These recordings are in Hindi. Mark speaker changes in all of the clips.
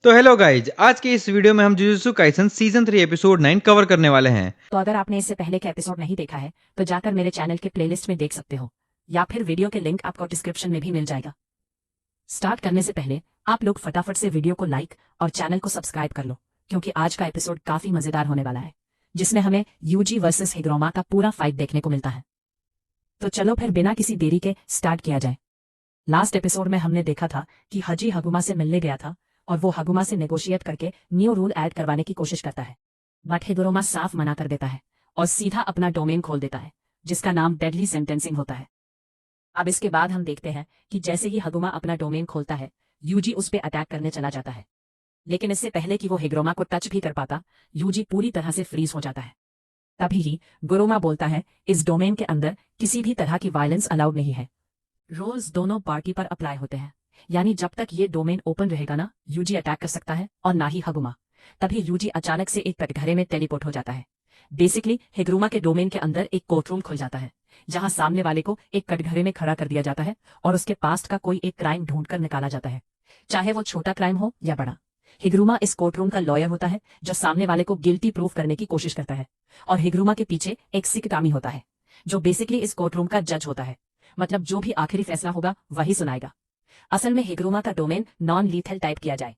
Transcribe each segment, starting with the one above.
Speaker 1: तो हेलो गाइज, आज के इस वीडियो में हम jujutsu Kaisen season 3 episode 9 cover करने वाले हैं।
Speaker 2: तो अगर आपने इससे पहले का एपिसोड नहीं देखा है तो जाकर मेरे चैनल के प्लेलिस्ट में देख सकते हो, या फिर वीडियो के लिंक आपको डिस्क्रिप्शन में भी मिल जाएगा। स्टार्ट करने से पहले आप लोग फटाफट से वीडियो को लाइक और चैनल को सब्सक्राइब कर लो, क्योंकि आज का एपिसोड काफी मजेदार होने वाला है, जिसमें हमें यूजी वर्सेस हिग्रोमा का पूरा फाइट देखने को मिलता है। तो चलो फिर बिना किसी देरी के स्टार्ट किया जाए। लास्ट एपिसोड में हमने देखा था कि हजी हगुमा से मिलने गया था और वो हगुमा से नेगोशिएट करके न्यू रूल ऐड करवाने की कोशिश करता है, बट हिग्रोमा साफ मना कर देता है और सीधा अपना डोमेन खोल देता है, जिसका नाम डेडली सेंटेंसिंग होता है। अब इसके बाद हम देखते हैं कि जैसे ही हगुमा अपना डोमेन खोलता है, यूजी उस पर अटैक करने चला जाता है, लेकिन इससे पहले कि वो हिग्रोमा को टच भी कर पाता, यूजी पूरी तरह से फ्रीज हो जाता है। तभी ही गुरोमा बोलता है, इस डोमेन के अंदर किसी भी तरह की वायलेंस अलाउड नहीं है। रूल्स दोनों पार्टी पर अप्लाई होते हैं, यानी जब तक ये डोमेन ओपन रहेगा ना यूजी अटैक कर सकता है और ना ही हगुमा। तभी यूजी अचानक से एक कटघरे में टेलीपोर्ट हो जाता है। बेसिकली हिग्रोमा के डोमेन के अंदर एक कोर्ट रूम खुल जाता है, जहां सामने वाले को एक कटघरे में खड़ा कर दिया जाता है और उसके पास्ट का कोई एक क्राइम ढूंढ कर निकाला जाता है, चाहे वो छोटा क्राइम हो या बड़ा। हिग्रोमा इस कोर्ट रूम का लॉयर होता है, जो सामने वाले को गिल्टी प्रूफ करने की कोशिश करता है, और हिग्रोमा के पीछे एक सिकटामी होता है, जो बेसिकली इस कोर्ट रूम का जज होता है, मतलब जो भी आखिरी फैसला होगा वही सुनाएगा। असल में हिग्रोमा का डोमेन नॉन लीथल टाइप किया जाए।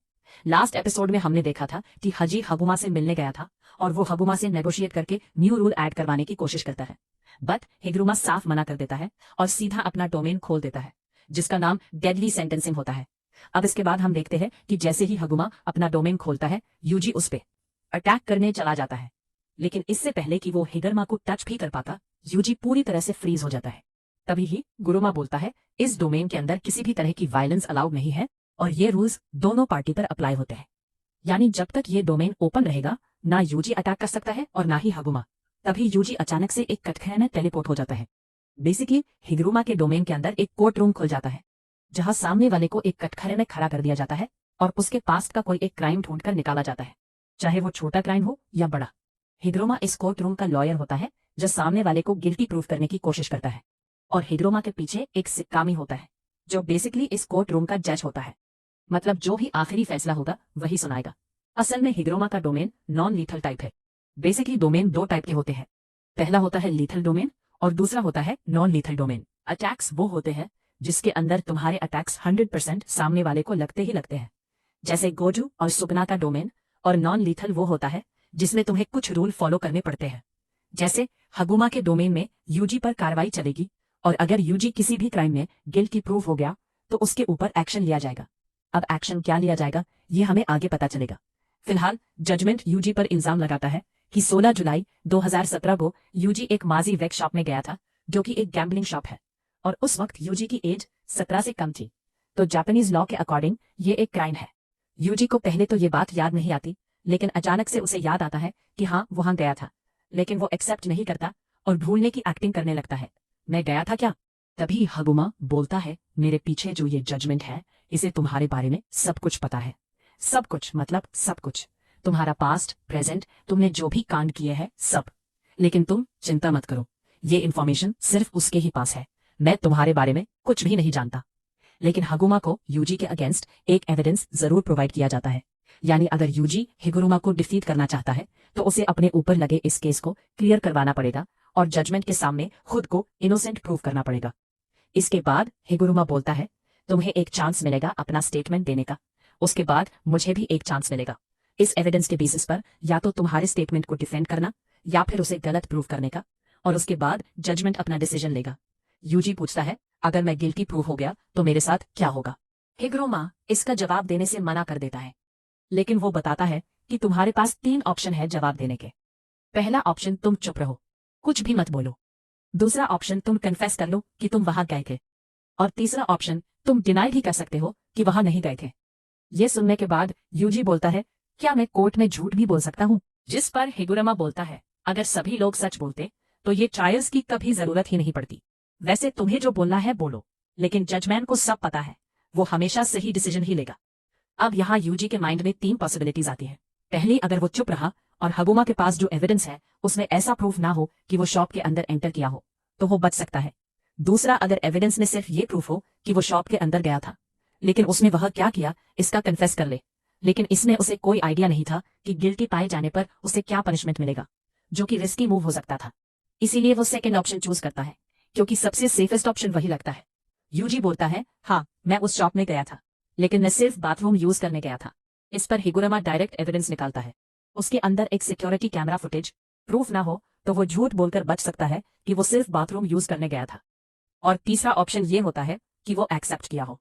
Speaker 2: लास्ट एपिसोड में हमने देखा था कि हजी हगुमा से मिलने गया था और वो हगुमा से नेगोशिएट करके न्यू रूल ऐड करवाने की कोशिश करता है, बट हिग्रोमा साफ मना कर देता है और सीधा अपना डोमेन खोल देता है, जिसका नाम डेडली सेंटेंसिंग होता है। अब इसके बाद हम देखते हैं कि जैसे ही हगुमा अपना डोमेन खोलता है, यूजी उस पे अटैक करने चला जाता है, लेकिन इससे पहले कि वो हिग्रोमा को टच भी कर पाता, यूजी पूरी तरह से फ्रीज हो जाता है। तभी ही गुरोमा बोलता है, इस डोमेन के अंदर किसी भी तरह की वायलेंस अलाउड नहीं है और ये रूल्स दोनों पार्टी पर अप्लाई होते हैं, यानी जब तक ये डोमेन ओपन रहेगा ना यूजी अटैक कर सकता है और ना ही हगुमा। तभी यूजी अचानक से एक कटघरे में टेलीपोर्ट हो जाता है। बेसिकली हिग्रोमा के डोमेन के अंदर एक कोर्ट रूम खुल जाता है, जहां सामने वाले को एक कटघरे में खड़ा कर दिया जाता है और उसके पास्ट का कोई एक क्राइम ढूंढ कर निकाला जाता है, चाहे वो छोटा क्राइम हो या बड़ा। हिग्रोमा इस कोर्ट रूम का लॉयर होता है, जो सामने वाले को गिल्टी प्रूफ करने की कोशिश करता है, और हिग्रोमा के पीछे एक सिक्कामी होता है, जो बेसिकली इस कोर्ट रूम का जज होता है, मतलब जो भी आखिरी फैसला होगा वही सुनाएगा। असल में हिग्रोमा का डोमेन नॉन लीथल टाइप है। बेसिकली डोमेन दो टाइप के होते हैं, पहला होता है लीथल डोमेन और दूसरा होता है नॉन लीथल डोमेन। अटैक्स वो होते हैं जिसके अंदर तुम्हारे अटैक्स 100% सामने वाले को लगते ही लगते हैं, जैसे गोजू और सुगना का डोमेन। और नॉन लीथल वो होता है जिसमें तुम्हें कुछ रूल फॉलो करने पड़ते हैं, जैसे हगुमा के डोमेन में यूजी पर कार्रवाई चलेगी, और अगर यूजी किसी भी क्राइम में गिल्टी प्रूफ हो गया तो उसके ऊपर एक्शन लिया जाएगा। अब एक्शन क्या लिया जाएगा ये हमें आगे पता चलेगा। फिलहाल जजमेंट यूजी पर इल्जाम लगाता है कि 16 जुलाई 2017 को यूजी एक माजी वेक शॉप में गया था, जो कि एक गैम्बलिंग शॉप है, और उस वक्त यूजी की एज 17 से कम थी। तो जापानीज लॉ के अकॉर्डिंग ये एक क्राइम है। यूजी को पहले तो ये बात याद नहीं आती, लेकिन अचानक से उसे याद आता है कि हाँ वहां गया था, लेकिन वो एक्सेप्ट नहीं करता और भूलने की एक्टिंग करने लगता है, मैं गया था क्या। तभी हगुमा बोलता है, मेरे पीछे जो ये जजमेंट है इसे तुम्हारे बारे में सब कुछ पता है। सब कुछ मतलब सब कुछ, तुम्हारा पास्ट प्रेजेंट, तुमने जो भी कांड किए हैं सब। लेकिन तुम चिंता मत करो, ये इन्फॉर्मेशन सिर्फ उसके ही पास है, मैं तुम्हारे बारे में कुछ भी नहीं जानता। लेकिन हगुमा को यूजी के अगेंस्ट एक एविडेंस जरूर प्रोवाइड किया जाता है, यानी अगर यूजी हिग्रोमा को डिफीट करना चाहता है तो उसे अपने ऊपर लगे इस केस को क्लियर करवाना पड़ेगा और जजमेंट के सामने खुद को इनोसेंट प्रूव करना पड़ेगा। इसके बाद हिग्रोमा बोलता है, तुम्हें एक चांस मिलेगा अपना स्टेटमेंट देने का, उसके बाद मुझे भी एक चांस मिलेगा। इस एविडेंस के बेसिस पर या तो तुम्हारे स्टेटमेंट को डिफेंड करना या फिर उसे गलत प्रूव करने का, और उसके बाद जजमेंट अपना डिसीजन लेगा। यूजी पूछता है, अगर मैं गिल्टी प्रूव हो गया तो मेरे साथ क्या होगा। हिग्रोमा इसका जवाब देने से मना कर देता है, लेकिन वो बताता है कि तुम्हारे पास 3 ऑप्शन है जवाब देने के। पहला ऑप्शन, तुम चुप रहो, कुछ भी मत बोलो। दूसरा ऑप्शन, तुम कन्फेस कर लो कि तुम वहां गए थे। और तीसरा ऑप्शन, तुम डिनाई भी कर सकते हो कि वहां नहीं गए थे। ये सुनने के बाद यूजी बोलता है, क्या मैं कोर्ट में झूठ भी बोल सकता हूँ। जिस पर हिग्रोमा बोलता है, अगर सभी लोग सच बोलते तो ये ट्रायल्स की कभी जरूरत ही नहीं पड़ती। वैसे तुम्हें जो बोलना है बोलो, लेकिन जजमैन को सब पता है, वो हमेशा सही डिसीजन ही लेगा। अब यहाँ यूजी के माइंड में 3 पॉसिबिलिटीज आती है। पहली, अगर वो चुप रहा और हगुमा के पास जो एविडेंस है उसमें ऐसा प्रूफ ना हो कि वो शॉप के अंदर एंटर किया हो, तो वो बच सकता है। दूसरा, अगर एविडेंस में सिर्फ ये प्रूफ हो कि वो शॉप के अंदर गया था, लेकिन उसने वह क्या किया इसका कन्फेस कर ले, लेकिन इसमें उसे कोई आइडिया नहीं था कि गिल्टी पाए जाने पर उसे क्या पनिशमेंट मिलेगा, जो कि रिस्की मूव हो सकता था। इसीलिए वो सेकंड ऑप्शन चूज करता है, क्योंकि सबसे सेफेस्ट ऑप्शन वही लगता है। यूजी बोलता है, हाँ मैं उस शॉप में गया था, लेकिन मैं सिर्फ बाथरूम यूज करने गया था। इस पर हिगुरामा डायरेक्ट एविडेंस निकालता है। उसके अंदर एक सिक्योरिटी कैमरा फुटेज। प्रूफ ना हो तो वो झूठ बोलकर बच सकता है कि वो सिर्फ बाथरूम यूज करने गया था। और तीसरा ऑप्शन ये होता है कि वो एक्सेप्ट किया हो।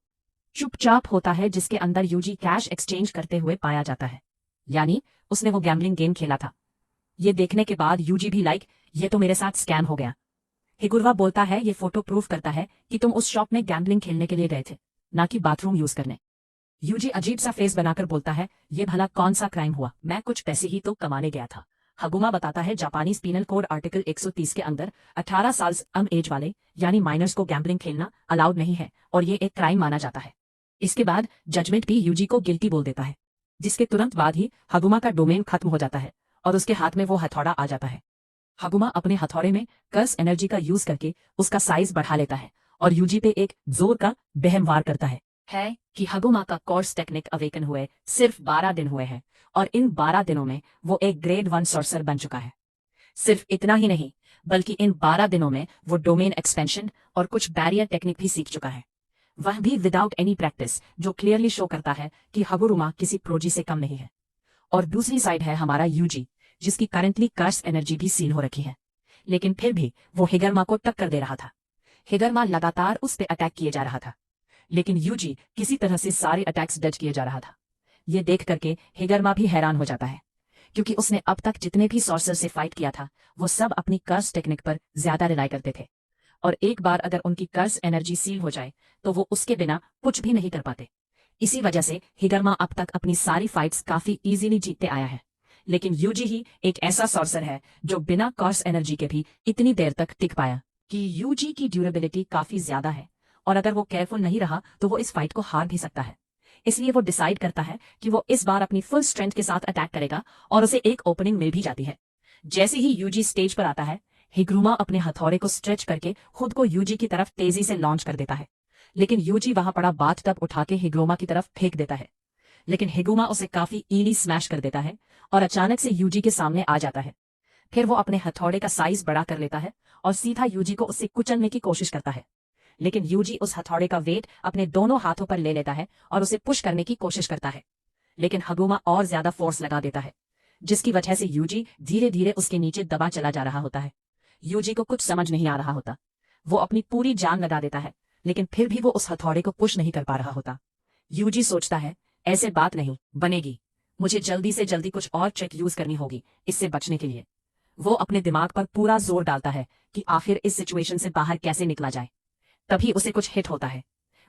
Speaker 2: चुपचाप होता है, जिसके अंदर यूजी कैश एक्सचेंज करते हुए पाया जाता है, यानी उसने वो गैम्बलिंग गेम खेला था। ये देखने के बाद यूजी भी ये तो मेरे साथ स्कैम हो गया। हिगुरवा बोलता है, ये फोटो प्रूफ करता है कि तुम उस शॉप में गैम्बलिंग खेलने के लिए गए थे, ना कि बाथरूम यूज करने। यूजी अजीब सा फेस बनाकर बोलता है, ये भला कौन सा क्राइम हुआ, मैं कुछ पैसे ही तो कमाने गया था। हगुमा बताता है, जापानी पीनल कोड आर्टिकल 130 के अंदर 18 साल कम एज वाले यानी माइनर्स को गैम्बलिंग खेलना अलाउड नहीं है और ये एक क्राइम माना जाता है। इसके बाद जजमेंट भी यूजी को गिल्टी बोल देता है, जिसके तुरंत बाद ही हगुमा का डोमेन खत्म हो जाता है और उसके हाथ में वो हथौड़ा आ जाता है। हगुमा अपने हथौड़े में कर्स एनर्जी का यूज करके उसका साइज बढ़ा लेता है और यूजी पे एक जोर का बहम वार करता है कि हगुमा का कोर्स टेक्निक अवेकन हुए सिर्फ 12 दिन हुए हैं और इन 12 दिनों में वो एक ग्रेड 1 सॉर्सर बन चुका है। सिर्फ इतना ही नहीं, बल्कि इन 12 दिनों में वो डोमेन एक्सपेंशन और कुछ बैरियर टेक्निक भी सीख चुका है, वह भी विदाउट एनी प्रैक्टिस, जो क्लियरली शो करता है कि हगुरुमा किसी प्रोजी से कम नहीं है। और दूसरी साइड है हमारा यूजी, जिसकी करंटली कर्स एनर्जी भी सील हो रखी है, लेकिन फिर भी वो हिगरमा को टक्कर दे रहा था। हिगरमा लगातार उस पे अटैक किए जा रहा था, लेकिन यूजी किसी तरह से सारे अटैक्स डज किए जा रहा था। ये देख करके हिगरमा भी हैरान हो जाता है, क्योंकि उसने अब तक जितने भी सॉर्सर से फाइट किया था वो सब अपनी कर्स टेक्निक पर ज्यादा रिलाई करते थे, और एक बार अगर उनकी कर्स एनर्जी सील हो जाए तो वो उसके बिना कुछ भी नहीं कर पाते। इसी वजह से हिगरमा अब तक अपनी सारी फाइट्स काफी इजीली जीतते आया है। लेकिन यूजी ही एक ऐसा सॉर्सर है जो बिना कर्स एनर्जी के भी इतनी देर तक टिक पाया कि यूजी की ड्यूरेबिलिटी काफी ज्यादा है, और अगर वो केयरफुल नहीं रहा तो वो इस फाइट को हार भी सकता है। इसलिए वो डिसाइड करता है कि वो इस बार अपनी फुल स्ट्रेंथ के साथ अटैक करेगा, और उसे एक ओपनिंग मिल भी जाती है। जैसे ही यूजी स्टेज पर आता है, हिग्रुमा अपने हथौड़े को स्ट्रेच करके खुद को यूजी की तरफ तेजी से लॉन्च कर देता है, लेकिन यूजी वहां पड़ा बाथ टब उठा के हिग्रुमा की तरफ फेंक देता है। लेकिन हिग्रुमा उसे काफी ईली स्मैश कर देता है और अचानक से यूजी के सामने आ जाता है। फिर वो अपने हथौड़े का साइज बड़ा कर लेता है और सीधा यूजी को उससे कुचलने की कोशिश करता है, लेकिन यूजी उस हथौड़े का वेट अपने दोनों हाथों पर ले लेता है और उसे पुश करने की कोशिश करता है, लेकिन हगुमा और ज्यादा फोर्स लगा देता है, जिसकी वजह से यूजी धीरे धीरे उसके नीचे दबा चला जा रहा होता है। यूजी को कुछ समझ नहीं आ रहा होता, वो अपनी पूरी जान लगा देता है, लेकिन फिर भी वो उस हथौड़े को पुश नहीं कर पा रहा होता। यूजी सोचता है, ऐसे बात नहीं बनेगी, मुझे जल्दी से जल्दी कुछ और ट्रिक यूज करनी होगी इससे बचने के लिए। वो अपने दिमाग पर पूरा जोर डालता है कि आखिर इस सिचुएशन से बाहर कैसे निकला जाए। तभी उसे कुछ हिट होता है।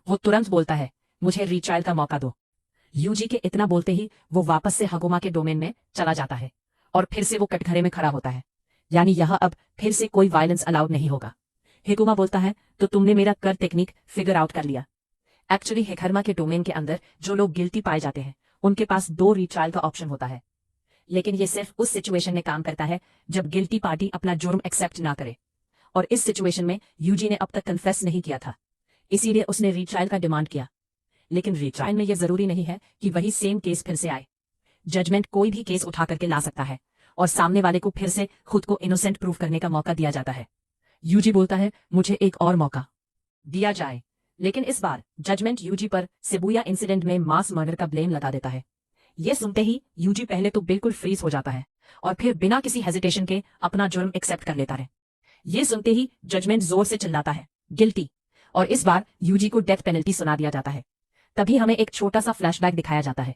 Speaker 2: वो तुरंत बोलता है, मुझे रीट्रायल का मौका दो। यूजी के इतना बोलते ही वो वापस से हगुमा के डोमेन में चला जाता है और फिर से वो कटघरे में खड़ा होता है, यानी यह अब फिर से कोई वायलेंस अलाउड नहीं होगा। हिगुमा बोलता है, तो तुमने मेरा कर टेक्निक फिगर आउट कर लिया। एक्चुअली हिगरमा के डोमेन के अंदर जो लोग गिल्टी पाए जाते हैं उनके पास 2 रीट्रायल का ऑप्शन होता है, लेकिन ये सिर्फ उस सिचुएशन में काम करता है जब गिल्टी पार्टी अपना जुर्म एक्सेप्ट ना करे, और इस सिचुएशन में यूजी ने अब तक कन्फेस नहीं किया था, इसीलिए उसने रीट्रायल का डिमांड किया। लेकिन रीट्रायल में यह जरूरी नहीं है कि वही सेम केस फिर से आए। जजमेंट कोई भी केस उठा करके ला सकता है और सामने वाले को फिर से खुद को इनोसेंट प्रूव करने का मौका दिया जाता है। यूजी बोलता है, मुझे एक और मौका दिया जाए, लेकिन इस बार जजमेंट यूजी पर शिबुया इंसिडेंट में मास मर्डर का ब्लेम लगा देता है। यह सुनते ही यूजी पहले तो बिल्कुल फ्रीज हो जाता है और फिर बिना किसी हेजिटेशन के अपना जुर्म एक्सेप्ट कर लेता है। ये सुनते ही जजमेंट जोर से चिल्लाता है, गिल्टी, और इस बार यूजी को डेथ पेनल्टी सुना दिया जाता है। तभी हमें एक छोटा सा फ्लैशबैक दिखाया जाता है,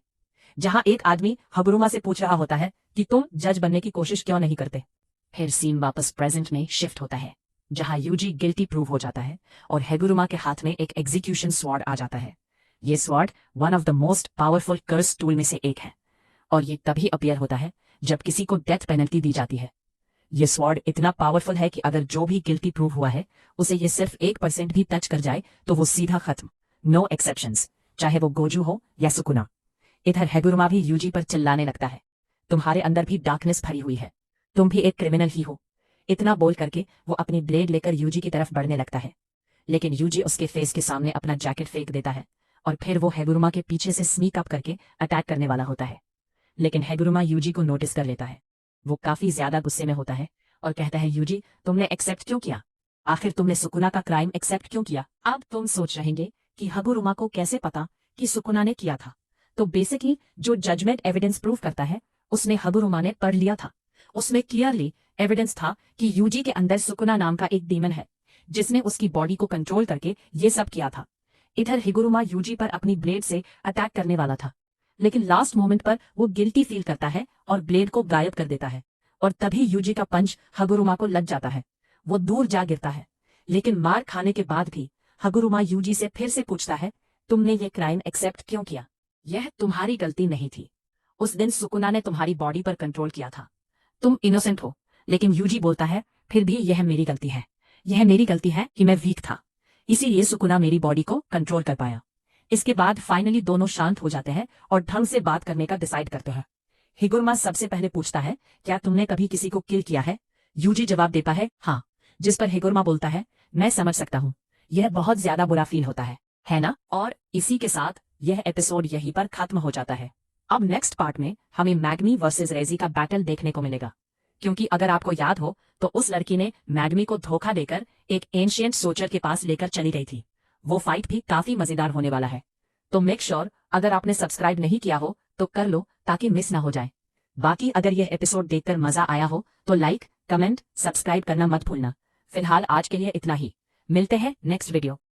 Speaker 2: जहां एक आदमी हगुरुमा से पूछ रहा होता है कि तुम जज बनने की कोशिश क्यों नहीं करते। फिर सीन वापस प्रेजेंट में शिफ्ट होता है, जहां यूजी गिल्टी प्रूव हो जाता है और हेगुरुमा के हाथ में एक एग्जीक्यूशन स्वॉर्ड आ जाता है। ये sword one of the most powerful curse tool में से एक है, और ये तभी अपीयर होता है जब किसी को डेथ पेनल्टी दी जाती है। ये स्वॉर्ड इतना पावरफुल है कि अगर जो भी गिल्टी प्रूव हुआ है उसे ये सिर्फ 1% भी टच कर जाए तो वो सीधा खत्म, नो एक्सेप्शंस, चाहे वो गोजू हो या सुकुना। इधर हेगुरुमा भी यूजी पर चिल्लाने लगता है, तुम्हारे अंदर भी डार्कनेस भरी हुई है, तुम भी एक क्रिमिनल ही हो। इतना बोल करके वो अपनी ब्लेड लेकर यूजी की तरफ बढ़ने लगता है, लेकिन यूजी उसके फेस के सामने अपना जैकेट फेंक देता है और फिर वो हेगुरुमा के पीछे से स्नीक अप करके अटैक करने वाला होता है। लेकिन हेगुरुमा यूजी को नोटिस कर लेता है। वो काफी ज्यादा गुस्से में होता है और कहता है, यूजी तुमने एक्सेप्ट क्यों किया? आखिर तुमने सुकुना का क्राइम एक्सेप्ट क्यों किया? अब तुम सोच रहेंगे कि हगुरुमा को कैसे पता कि सुकुना ने किया था। तो बेसिकली जो जजमेंट एविडेंस प्रूव करता है उसने हगुरुमा ने पढ़ लिया था। उसमें क्लियरली एविडेंस था कि यूजी के अंदर सुकुना नाम का एक डीमन है जिसने उसकी बॉडी को कंट्रोल करके ये सब किया था। इधर हिगुरुमा यूजी पर अपनी ब्लेड से अटैक करने वाला था, लेकिन लास्ट मोमेंट पर वो गिल्टी फील करता है और ब्लेड को गायब कर देता है। और तभी यूजी का पंच हगुरुमा को लग जाता है। वो दूर जा गिरता है, लेकिन मार खाने के बाद भी हगुरुमा यूजी से फिर से पूछता है, तुमने ये क्राइम एक्सेप्ट क्यों किया? यह तुम्हारी गलती नहीं थी। उस दिन सुकुना ने तुम्हारी बॉडी पर कंट्रोल किया था। तुम इनोसेंट हो। लेकिन यूजी बोलता है, फिर भी यह मेरी गलती है। यह मेरी गलती है कि मैं वीक था, इसीलिए सुकुना मेरी बॉडी को कंट्रोल कर पाया। इसके बाद फाइनली दोनों शांत हो जाते हैं और ढंग से बात करने का डिसाइड करते हैं। हिगुरुमा सबसे पहले पूछता है, क्या तुमने कभी किसी को किल किया है? यूजी जवाब देता है, हाँ। जिस पर हिगुरुमा बोलता है, मैं समझ सकता हूँ, यह बहुत ज्यादा बुरा फील होता है ना? और इसी के साथ यह एपिसोड यहीं पर खत्म हो जाता है। अब नेक्स्ट पार्ट में हमें मैग्मी वर्सेस रेजी का बैटल देखने को मिलेगा, क्योंकि अगर आपको याद हो तो उस लड़की ने मैग्मी को धोखा देकर एक एंशिएंट सोचर के पास लेकर चली गई थी। वो फाइट भी काफी मजेदार होने वाला है। तो मेक श्योर अगर आपने सब्सक्राइब नहीं किया हो तो कर लो ताकि मिस ना हो जाए। बाकी अगर यह एपिसोड देखकर मजा आया हो तो लाइक, कमेंट, सब्सक्राइब करना मत भूलना। फिलहाल आज के लिए इतना ही। मिलते हैं नेक्स्ट वीडियो।